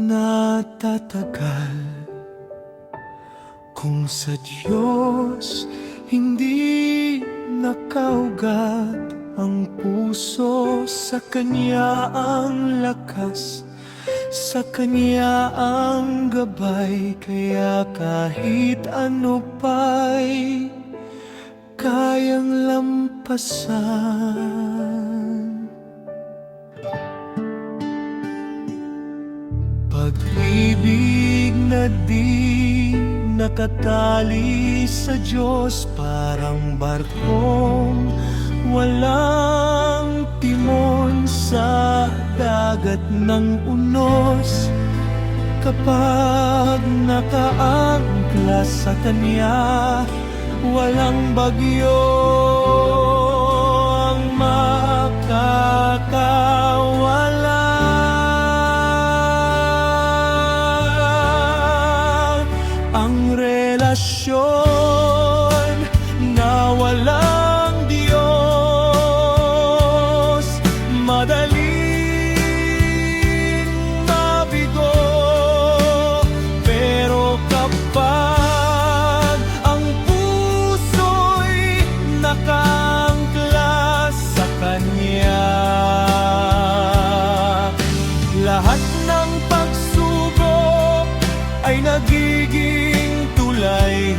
natatagal. Kung sa Diyos hindi nakaugat ang puso, sa Kanya ang lakas, sa Kanya ang gabay. Kaya kahit ano pa'y kayang lampasan. Pag-ibig na di nakatali sa Diyos, parang barkong walang timon sa dagat ng unos. Kapag nakaangkla sa Kanya, walang bagyo ang makakawala. Ang relasyon na walang Diyos, madaling mabigo. Pero kapag ang puso'y nakaangkla sa Kanya, lahat ng pagsubok ay nagiging tulay.